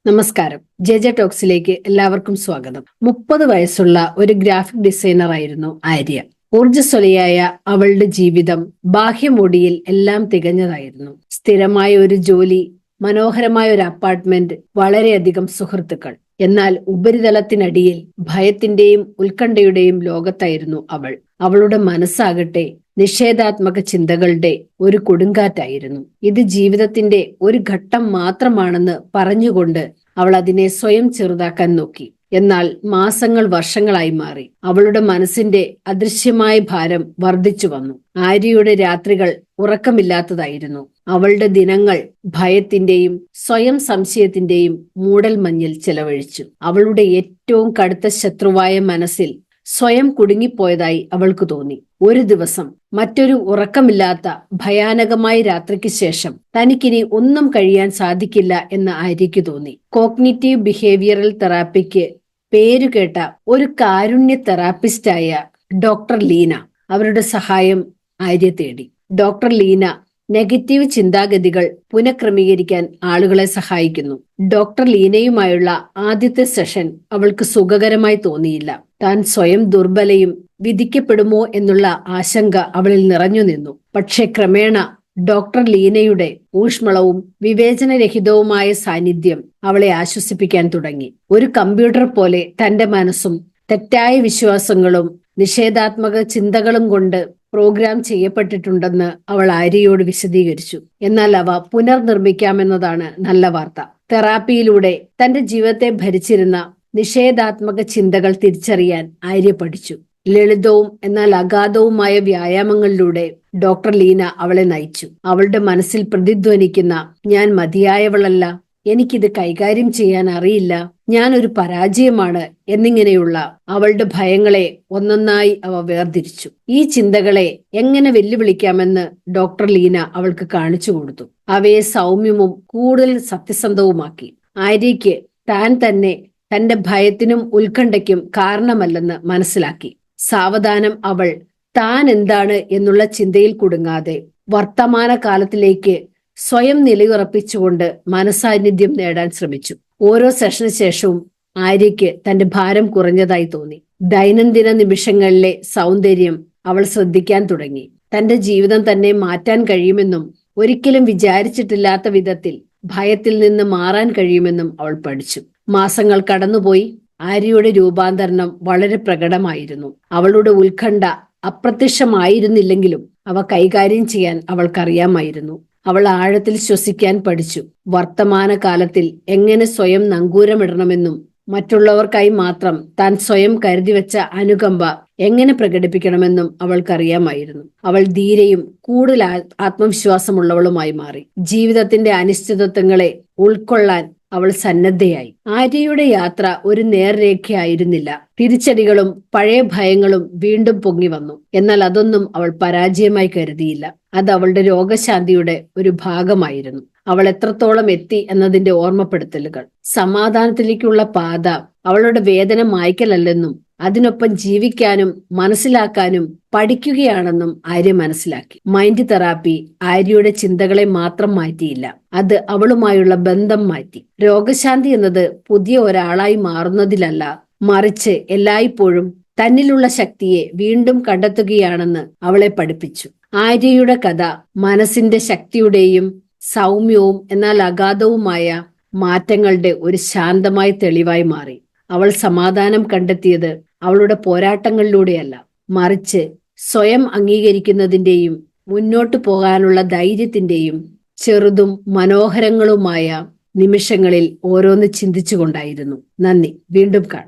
നമസ്കാരം. J J ടോക്സിലേക്ക് എല്ലാവർക്കും സ്വാഗതം. 30 വയസ്സുള്ള ഒരു ഗ്രാഫിക് ഡിസൈനർ ആയിരുന്നു ആര്യ. ഊർജ്ജസ്വലയായ അവളുടെ ജീവിതം ബാഹ്യമൊടിയിൽ എല്ലാം തികഞ്ഞതായിരുന്നു. സ്ഥിരമായ ഒരു ജോലി, മനോഹരമായ ഒരു അപ്പാർട്ട്മെന്റ്, വളരെയധികം സുഹൃത്തുക്കൾ. എന്നാൽ ഉപരിതലത്തിനടിയിൽ ഭയത്തിന്റെയും ഉത്കണ്ഠയുടെയും ലോകത്തായിരുന്നു അവൾ. അവളുടെ മനസ്സാകട്ടെ നിഷേധാത്മക ചിന്തകളുടെ ഒരു കൊടുങ്കാറ്റായിരുന്നു. ഇത് ജീവിതത്തിന്റെ ഒരു ഘട്ടം മാത്രമാണെന്ന് പറഞ്ഞുകൊണ്ട് അവൾ അതിനെ സ്വയം ചെറുതാക്കാൻ നോക്കി. എന്നാൽ മാസങ്ങൾ വർഷങ്ങളായി മാറി. അവളുടെ മനസ്സിന്റെ അദൃശ്യമായ ഭാരം വർദ്ധിച്ചു വന്നു. ആര്യയുടെ രാത്രികൾ ഉറക്കമില്ലാത്തതായിരുന്നു. അവളുടെ ദിനങ്ങൾ ഭയത്തിന്റെയും സ്വയം സംശയത്തിന്റെയും മൂടൽമഞ്ഞിൽ ചെലവഴിച്ചു. അവളുടെ ഏറ്റവും കടുത്ത ശത്രുവായ മനസ്സിൽ സ്വയം കുടുങ്ങിപ്പോയതായി അവൾക്ക് തോന്നി. ഒരു ദിവസം മറ്റൊരു ഉറക്കമില്ലാത്ത ഭയാനകമായ രാത്രിക്ക് ശേഷം തനിക്കിനി ഒന്നും കഴിയാൻ സാധിക്കില്ല എന്ന് ആര്യയ്ക്ക് തോന്നി. കോഗ്നിറ്റീവ് ബിഹേവിയറൽ തെറാപ്പിക്ക് പേരുകേട്ട ഒരു കാരുണ്യ തെറാപ്പിസ്റ്റായ ഡോക്ടർ ലീന അവരുടെ സഹായം ആര്യ തേടി. ഡോക്ടർ ലീന നെഗറ്റീവ് ചിന്താഗതികൾ പുനഃക്രമീകരിക്കാൻ ആളുകളെ സഹായിക്കുന്നു. ഡോക്ടർ ലീനയുമായുള്ള ആദ്യത്തെ സെഷൻ അവൾക്ക് സുഖകരമായി തോന്നിയില്ല. താൻ സ്വയം ദുർബലയും വിധിക്കപ്പെടുമോ എന്നുള്ള ആശങ്ക അവളിൽ നിറഞ്ഞു നിന്നു. പക്ഷെ ക്രമേണ ഡോക്ടർ ലീനയുടെ ഊഷ്മളവും വിവേചനരഹിതവുമായ സാന്നിധ്യം അവളെ ആശ്വസിപ്പിക്കാൻ തുടങ്ങി. ഒരു കമ്പ്യൂട്ടർ പോലെ തന്റെ മനസ്സും തെറ്റായ വിശ്വാസങ്ങളും നിഷേധാത്മക ചിന്തകളും കൊണ്ട് പ്രോഗ്രാം ചെയ്യപ്പെട്ടിട്ടുണ്ടെന്ന് അവൾ ആര്യയോട് വിശദീകരിച്ചു. എന്നാൽ അവ പുനർനിർമ്മിക്കാമെന്നതാണ് നല്ല വാർത്ത. തെറാപ്പിയിലൂടെ തന്റെ ജീവിതത്തെ ഭരിച്ചിരുന്ന നിഷേധാത്മക ചിന്തകൾ തിരിച്ചറിയാൻ ആര്യ പഠിച്ചു. ലളിതവും എന്നാൽ അഗാധവുമായ വ്യായാമങ്ങളിലൂടെ ഡോക്ടർ ലീന അവളെ നയിച്ചു. അവളുടെ മനസ്സിൽ പ്രതിധ്വനിക്കുന്ന "ഞാൻ മതിയായവളല്ല, എനിക്കിത് കൈകാര്യം ചെയ്യാൻ അറിയില്ല, ഞാൻ ഒരു പരാജയമാണ്" എന്നിങ്ങനെയുള്ള അവളുടെ ഭയങ്ങളെ ഒന്നൊന്നായി അവ വേർതിരിച്ചു. ഈ ചിന്തകളെ എങ്ങനെ വെല്ലുവിളിക്കാമെന്ന് ഡോക്ടർ ലീന അവൾക്ക് കാണിച്ചു കൊടുത്തു. അവയെ സൗമ്യവും കൂടുതൽ സത്യസന്ധവുമാക്കി. ആര്യയ്ക്ക് താൻ തന്നെ തന്റെ ഭയത്തിനും ഉത്കണ്ഠയ്ക്കും കാരണമല്ലെന്ന് മനസ്സിലാക്കി. സാവധാനം അവൾ താൻ എന്താണ് എന്നുള്ള ചിന്തയിൽ കുടുങ്ങാതെ വർത്തമാന കാലത്തിലേക്ക് സ്വയം നിലയുറപ്പിച്ചുകൊണ്ട് മനസാന്നിധ്യം നേടാൻ ശ്രമിച്ചു. ഓരോ സെഷന് ശേഷവും ആര്യയ്ക്ക് തന്റെ ഭാരം കുറഞ്ഞതായി തോന്നി. ദൈനംദിന നിമിഷങ്ങളിലെ സൗന്ദര്യം അവൾ ശ്രദ്ധിക്കാൻ തുടങ്ങി. തന്റെ ജീവിതം തന്നെ മാറ്റാൻ കഴിയുമെന്നും ഒരിക്കലും വിചാരിച്ചിട്ടില്ലാത്ത വിധത്തിൽ ഭയത്തിൽ നിന്ന് മാറാൻ കഴിയുമെന്നും അവൾ പഠിച്ചു. മാസങ്ങൾ കടന്നുപോയി. ആര്യയുടെ രൂപാന്തരണം വളരെ പ്രകടമായിരുന്നു. അവളുടെ ഉത്കണ്ഠ അപ്രത്യക്ഷമായിരുന്നില്ലെങ്കിലും അവ കൈകാര്യം ചെയ്യാൻ അവൾക്കറിയാമായിരുന്നു. അവൾ ആഴത്തിൽ ശ്വസിക്കാൻ പഠിച്ചു. വർത്തമാന കാലത്തിൽ എങ്ങനെ സ്വയം നങ്കൂരമിടണമെന്നും മറ്റുള്ളവർക്കായി മാത്രം താൻ സ്വയം കരുതിവെച്ച അനുകമ്പ എങ്ങനെ പ്രകടിപ്പിക്കണമെന്നും അവൾക്കറിയാമായിരുന്നു. അവൾ ധീരയും കൂടുതൽ ആത്മവിശ്വാസമുള്ളവളുമായി മാറി. ജീവിതത്തിന്റെ അനിശ്ചിതത്വങ്ങളെ ഉൾക്കൊള്ളാൻ അവൾ സന്നദ്ധയായി. ആര്യയുടെ യാത്ര ഒരു നേർരേഖയായിരുന്നില്ല. തിരിച്ചടികളും പഴയ ഭയങ്ങളും വീണ്ടും പൊങ്ങി വന്നു. എന്നാൽ അതൊന്നും അവൾ പരാജയമായി കരുതിയില്ല. അത് അവളുടെ രോഗശാന്തിയുടെ ഒരു ഭാഗമായിരുന്നു. അവൾ എത്രത്തോളം എത്തി എന്നതിന്റെ ഓർമ്മപ്പെടുത്തലുകൾ. സമാധാനത്തിലേക്കുള്ള പാത അവളുടെ വേദന മായ്ക്കലല്ലെന്നും അതിനൊപ്പം ജീവിക്കാനും മനസ്സിലാക്കാനും പഠിക്കുകയാണെന്നും ആര്യ മനസ്സിലാക്കി. മൈൻഡ് തെറാപ്പി ആര്യയുടെ ചിന്തകളെ മാത്രം മാറ്റിയില്ല, അത് അവളുമായുള്ള ബന്ധം മാറ്റി. രോഗശാന്തി എന്നത് പുതിയ ഒരാളായി മാറുന്നതിലല്ല, മറിച്ച് എല്ലായ്പ്പോഴും തന്നിലുള്ള ശക്തിയെ വീണ്ടും കണ്ടെത്തുകയാണെന്ന് അവളെ പഠിപ്പിച്ചു. ആര്യയുടെ കഥ മനസ്സിന്റെ ശക്തിയുടെയും സൗമ്യവും എന്നാൽ അഗാധവുമായ മാറ്റങ്ങളുടെ ഒരു ശാന്തമായ തെളിവായി മാറി. അവൾ സമാധാനം കണ്ടെത്തിയത് അവളുടെ പോരാട്ടങ്ങളിലൂടെയല്ല, മറിച്ച് സ്വയം അംഗീകരിക്കുന്നതിന്റെയും മുന്നോട്ടു പോകാനുള്ള ധൈര്യത്തിന്റെയും ചെറുതും മനോഹരങ്ങളുമായ നിമിഷങ്ങളിൽ ഓരോന്ന് ചിന്തിച്ചുകൊണ്ടായിരുന്നു. നന്ദി. വീണ്ടും കാണാം.